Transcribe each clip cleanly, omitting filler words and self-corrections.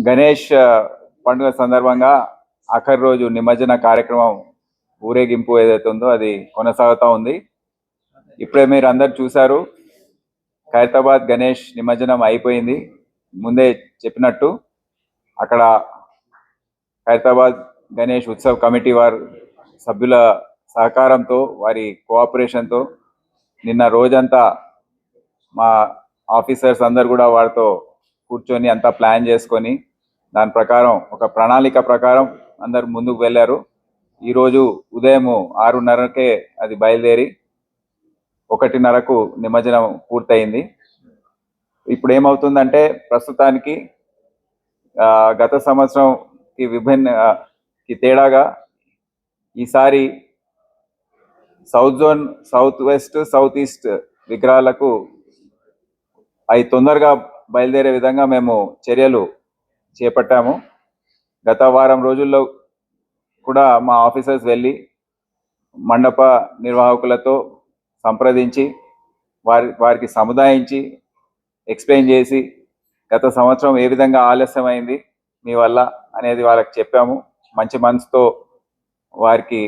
గణేష్ పండుగ సందర్భంగా ఆఖరి రోజు నిమజ్జన కార్యక్రమం ఊరేగింపు ఏదైతే ఉందో అది కొనసాగుతూ ఉంది. ఇప్పుడే మీరు అందరు చూశారు, ఖైరతాబాద్ గణేష్ నిమజ్జనం అయిపోయింది. ముందే చెప్పినట్టు అక్కడ ఖైరతాబాద్ గణేష్ ఉత్సవ్ కమిటీ వారి సభ్యుల సహకారంతో, వారి కోఆపరేషన్తో నిన్న రోజంతా మా ఆఫీసర్స్ అందరు కూడా వారితో కూర్చొని అంతా ప్లాన్ చేసుకొని దాని ప్రకారం ఒక ప్రణాళిక ప్రకారం అందరు ముందుకు వెళ్ళారు. ఈరోజు ఉదయం 6:30కే అది బయలుదేరి 1:30కు నిమజ్జనం పూర్తయింది. ఇప్పుడు ఏమవుతుందంటే ప్రస్తుతానికి గత సంవత్సరంకి విభిన్నకి తేడాగా ఈసారి south zone, south west, south east విగ్రహాలకు అవి తొందరగా బయలుదేరే విధంగా మేము చర్యలు చేపట్టాము. గత వారం రోజుల్లో కూడా మా ఆఫీసర్స్ వెళ్ళి మండప నిర్వాహకులతో సంప్రదించి వారికి సముదాయించి ఎక్స్ప్లెయిన్ చేసి గత సంవత్సరం ఏ విధంగా ఆలస్యమైంది మీ వల్ల అనేది వాళ్ళకి చెప్పాము. మంచి మనసుతో వారికి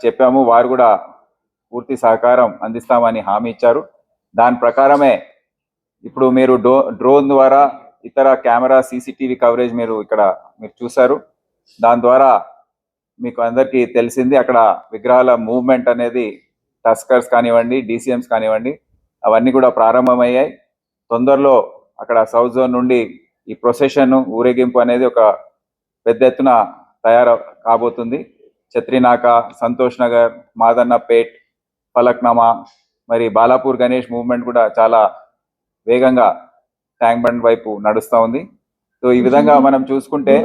చెప్పాము. వారు కూడా పూర్తి సహకారం అందిస్తామని హామీ ఇచ్చారు. దాని ప్రకారమే ఇప్పుడు మీరు డ్రోన్ ద్వారా ఇతర కెమెరా సీసీటీవీ కవరేజ్ మీరు చూశారు. దాని ద్వారా మీకు అందరికీ తెలిసింది అక్కడ విగ్రహాల మూవ్మెంట్ అనేది టస్కర్స్ కానివ్వండి, DCMs కానివ్వండి, అవన్నీ కూడా ప్రారంభమయ్యాయి. తొందరలో అక్కడ సౌత్ జోన్ నుండి ఈ ప్రొసెషన్ ఊరేగింపు అనేది ఒక పెద్ద ఎత్తున తయారు కాబోతుంది. ఛత్రినాక, సంతోష్ నగర్, మాదన్నపేట్, ఫలక్నామా, మరి బాలాపూర్ గణేష్ మూవ్మెంట్ కూడా చాలా వేగంగా ట్యాంక్ బండ్ వైపు నడుస్తూ ఉంది. సో ఈ విధంగా మనం చూసుకుంటే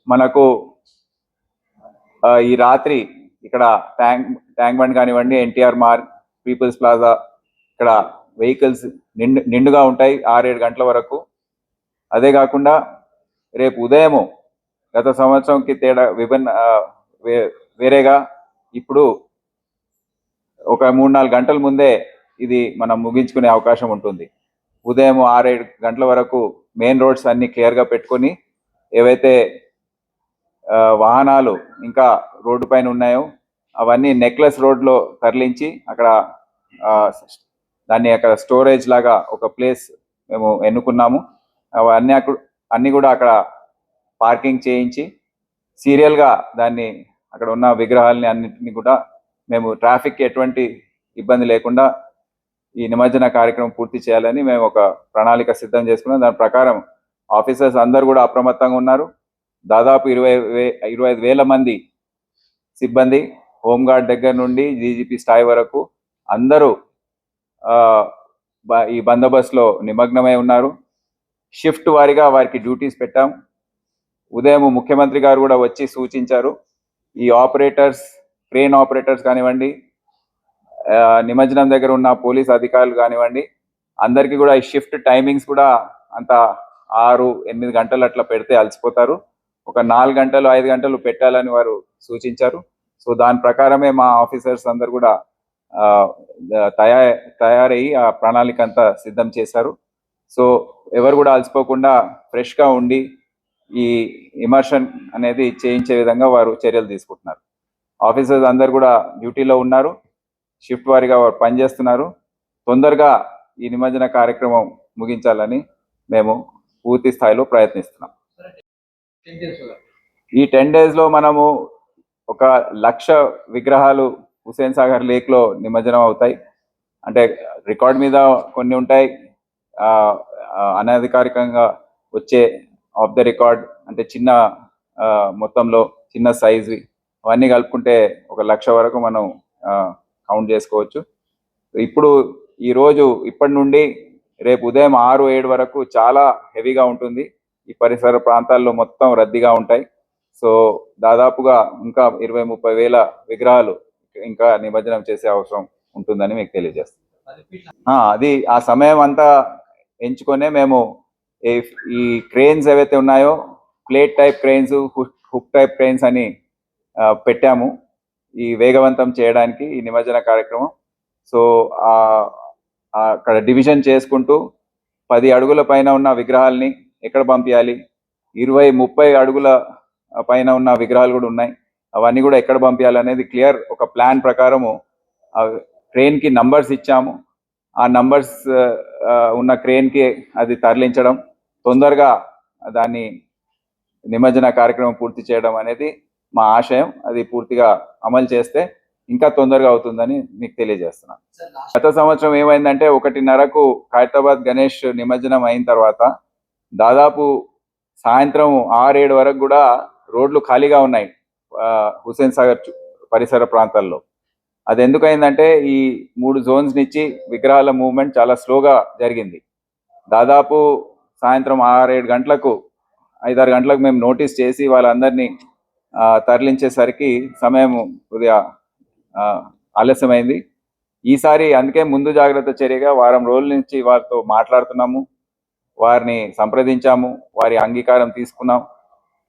మనకు ఈ రాత్రి ఇక్కడ ట్యాంక్ బండ్ కానివ్వండి, NTR మార్గ్, పీపుల్స్ ప్లాజా ఇక్కడ వెహికల్స్ నిండుగా ఉంటాయి 6-7 గంటల వరకు. అదే కాకుండా రేపు ఉదయము గత సంవత్సరంకి తేడా వేరేగా ఇప్పుడు ఒక 3-4 గంటల ముందే ఇది మనం ముగించుకునే అవకాశం ఉంటుంది. ఉదయం 6-7 గంటల వరకు మెయిన్ రోడ్స్ అన్ని క్లియర్గా పెట్టుకొని ఏవైతే వాహనాలు ఇంకా రోడ్డు పైన ఉన్నాయో అవన్నీ నెక్లెస్ రోడ్లో తరలించి అక్కడ దాన్ని అక్కడ స్టోరేజ్ లాగా ఒక ప్లేస్ మేము ఎన్నుకున్నాము. అవన్నీ అన్నీ కూడా అక్కడ పార్కింగ్ చేయించి సీరియల్గా దాన్ని అక్కడ ఉన్న విగ్రహాలని అన్నింటినీ కూడా మేము ట్రాఫిక్కి ఎటువంటి ఇబ్బంది లేకుండా ఈ నిమజ్జన కార్యక్రమం పూర్తి చేయాలని మేము ఒక ప్రణాళిక సిద్ధం చేసుకున్నాం. దాని ప్రకారం ఆఫీసర్స్ అందరు కూడా అప్రమత్తంగా ఉన్నారు. దాదాపు 25,000 మంది సిబ్బంది, హోంగార్డ్ దగ్గర నుండి DGP స్థాయి వరకు అందరూ ఈ బందోబస్తులో నిమగ్నమై ఉన్నారు. షిఫ్ట్ వారీగా వారికి డ్యూటీస్ పెట్టాం. ఉదయం ముఖ్యమంత్రి గారు కూడా వచ్చి సూచించారు, ఈ ఆపరేటర్స్, క్రేన్ ఆపరేటర్స్ కానివ్వండి, నిమజ్జనం దగ్గర ఉన్న పోలీస్ అధికారులు కానివ్వండి, అందరికీ కూడా ఈ షిఫ్ట్ టైమింగ్స్ కూడా అంత 6-8 గంటలు అట్లా పెడితే అలసిపోతారు. ఒక 4 గంటలు 5 గంటలు పెట్టాలని వారు సూచించారు. సో దాని ప్రకారమే మా ఆఫీసర్స్ అందరు కూడా తయారయ్యి ఆ ప్రణాళిక అంతా సిద్ధం చేశారు. సో ఎవరు కూడా అలసిపోకుండా ఫ్రెష్గా ఉండి ఈ ఇమర్షన్ అనేది చేయించే విధంగా వారు చర్యలు తీసుకుంటున్నారు. ఆఫీసర్స్ అందరు కూడా డ్యూటీలో ఉన్నారు, షిఫ్ట్ వారీగా వారు పనిచేస్తున్నారు. తొందరగా ఈ నిమజ్జన కార్యక్రమం ముగించాలని మేము పూర్తి స్థాయిలో ప్రయత్నిస్తున్నాం. ఈ 10 డేస్లో మనము 1,00,000 విగ్రహాలు హుస్సేన్ సాగర్ లేక్లో నిమజ్జనం అవుతాయి. అంటే రికార్డ్ మీద కొన్ని ఉంటాయి, అనధికారికంగా వచ్చే ఆఫ్ ద రికార్డ్ అంటే చిన్న మొత్తంలో చిన్న సైజు, అవన్నీ కలుపుకుంటే 1,00,000 వరకు మనం కౌంట్ చేసుకోవచ్చు. ఇప్పుడు ఇప్పటి నుండి రేపు ఉదయం 6-7 వరకు చాలా హెవీగా ఉంటుంది. ఈ పరిసర ప్రాంతాల్లో మొత్తం రద్దీగా ఉంటాయి. సో దాదాపుగా ఇంకా 20-30 వేల విగ్రహాలు ఇంకా నిమజ్జనం చేసే అవసరం ఉంటుందని మీకు తెలియజేస్తాను. అది ఆ సమయం అంతా ఎంచుకొనే మేము ఈ క్రెయిన్స్ ఏవైతే ఉన్నాయో plate type cranes, hook type cranes అని పెట్టాము ఈ వేగవంతం చేయడానికి ఈ నిమజ్జన కార్యక్రమం. సో అక్కడ డివిజన్ చేసుకుంటూ 10 అడుగుల పైన ఉన్న విగ్రహాలని ఎక్కడ పంపించాలి, 20-30 అడుగుల పైన ఉన్న విగ్రహాలు కూడా ఉన్నాయి, అవన్నీ కూడా ఎక్కడ పంపించాలి అనేది క్లియర్ ఒక ప్లాన్ ప్రకారము క్రెయిన్కి నంబర్స్ ఇచ్చాము. ఆ నంబర్స్ ఉన్న క్రెయిన్కి అది తరలించడం, తొందరగా దాన్ని నిమజ్జన కార్యక్రమం పూర్తి చేయడం అనేది మా ఆశయం. అది పూర్తిగా అమలు చేస్తే ఇంకా తొందరగా అవుతుందని మీకు తెలియజేస్తున్నాను. గత సంవత్సరం ఏమైందంటే 1:30కు ఖైరతాబాద్ గణేష్ నిమజ్జనం అయిన తర్వాత దాదాపు సాయంత్రం 6-7 వరకు కూడా రోడ్లు ఖాళీగా ఉన్నాయి హుస్సేన్ సాగర్ పరిసర ప్రాంతాల్లో. అది ఎందుకైందంటే ఈ 3 జోన్స్ నుంచి విగ్రహాల మూవ్మెంట్ చాలా స్లోగా జరిగింది. దాదాపు సాయంత్రం 6-7 గంటలకు 5-6 గంటలకు మేము నోటీస్ చేసి వాళ్ళందరినీ తరలించేసరికి సమయం కొద్దిగా ఆలస్యమైంది. ఈసారి అందుకే ముందు జాగ్రత్త చర్యగా వారం రోజుల నుంచి వారితో మాట్లాడుతున్నాము, వారిని సంప్రదించాము, వారి అంగీకారం తీసుకున్నాం.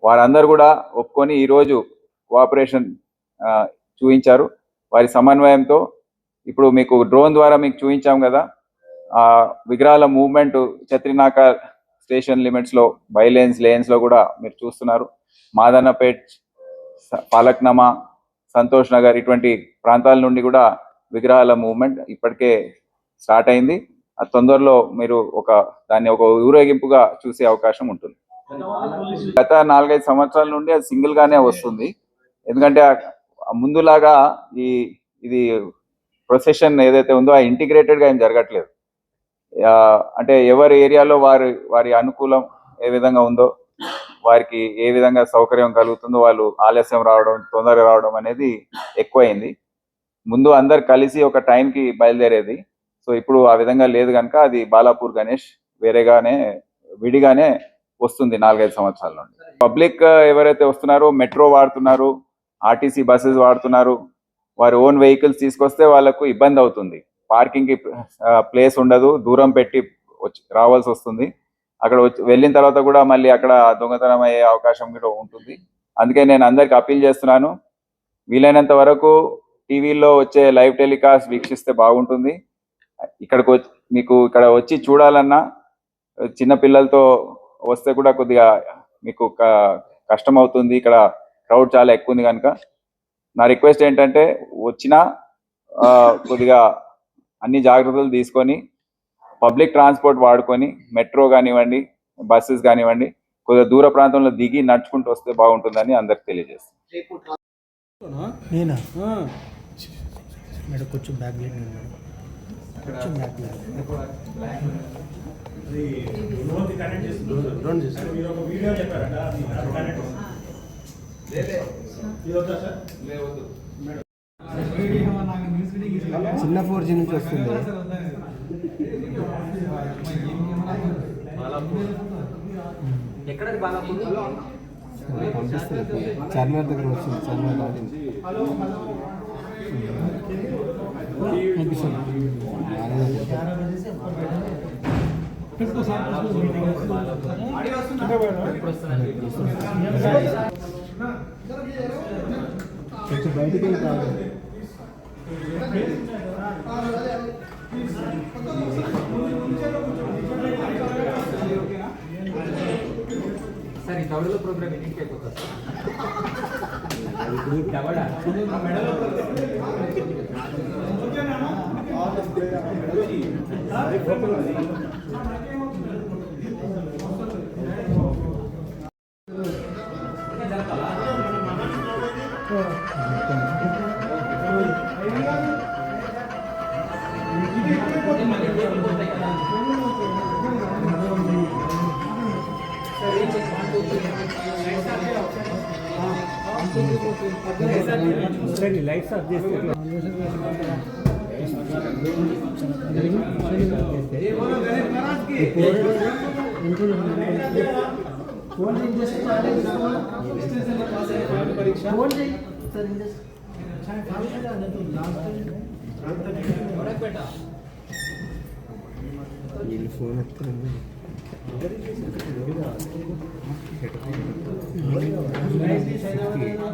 వారందరూ కూడా ఒప్పుకొని ఈరోజు కోఆపరేషన్ చూపించారు. వారి సమన్వయంతో ఇప్పుడు మీకు డ్రోన్ ద్వారా మీకు చూపించాం కదా, విగ్రహాల మూవ్మెంట్ చత్రినాక స్టేషన్ లిమిట్స్లో లేన్స్లో కూడా మీరు చూస్తున్నారు. మాదన్నపేట్, పాలక్నామా, సంతోష్ నగర్ ఇటువంటి ప్రాంతాల నుండి కూడా విగ్రహాల మూవ్మెంట్ ఇప్పటికే స్టార్ట్ అయింది. ఆ తొందరలో మీరు దాన్ని ఒక ఊరేగింపుగా చూసే అవకాశం ఉంటుంది. గత 4-5 సంవత్సరాల నుండి అది సింగిల్ గానే వస్తుంది. ఎందుకంటే ముందులాగా ఇది ప్రొసెషన్ ఏదైతే ఉందో ఆ ఇంటిగ్రేటెడ్ గా ఏం జరగట్లేదు. అంటే ఎవరి ఏరియాలో వారి అనుకూలం ఏ విధంగా ఉందో, వారికి ఏ విధంగా సౌకర్యం కలుగుతుందో వాళ్ళు ఆలస్యం రావడం, తొందరగా రావడం అనేది ఎక్కువైంది. ముందు అందరు కలిసి ఒక టైంకి బయలుదేరేది. సో ఇప్పుడు ఆ విధంగా లేదు కనుక అది బాలాపూర్ గణేష్ విడిగానే వస్తుంది 4-5 సంవత్సరాల నుండి. పబ్లిక్ ఎవరైతే వస్తున్నారో మెట్రో వాడుతున్నారు, ఆర్టీసీ బస్సెస్ వాడుతున్నారు, వారి ఓన్ వెహికల్స్ తీసుకొస్తే వాళ్ళకు ఇబ్బంది అవుతుంది. పార్కింగ్కి ప్లేస్ ఉండదు, దూరం పెట్టి రావాల్సి వస్తుంది. అక్కడ వెళ్ళిన తర్వాత కూడా మళ్ళీ అక్కడ దొంగతనం అయ్యే అవకాశం కూడా ఉంటుంది. అందుకే నేను అందరికి అప్పీల్ చేస్తున్నాను, వీలైనంత వరకు టీవీలో వచ్చే లైవ్ టెలికాస్ట్ వీక్షిస్తే బాగుంటుంది. మీకు ఇక్కడ వచ్చి చూడాలన్నా చిన్న పిల్లలతో వస్తే కూడా కొద్దిగా మీకు కష్టం అవుతుంది. ఇక్కడ క్రౌడ్ చాలా ఎక్కువ ఉంది కనుక నా రిక్వెస్ట్ ఏంటంటే వచ్చినా కొద్దిగా అన్ని జాగ్రత్తలు తీసుకొని పబ్లిక్ ట్రాన్స్పోర్ట్ వాడుకొని మెట్రో కానివ్వండి, బస్సెస్ కానివ్వండి, కొద్దిగా దూర ప్రాంతంలో దిగి నడుచుకుంటూ వస్తే బాగుంటుందని అందరికి తెలియజేస్తాను. కొంచెం బ్యాక్ చిన్న 4G నుంచి వస్తుంది. పంపిస్తుంది చార్మినార్ దగ్గర వచ్చింది, చార్మినార్ దాటింది. కొంచెం బయటికి వెళ్ళి కాదు. సార్ ఈ తవడలో ప్రోగ్రామ్ ఎన్నింటికి అయిపోతుంది లైట్స్ ఆఫ్ చేస్తే వీళ్ళు ఫోన్ ఎత్తాను.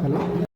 హలో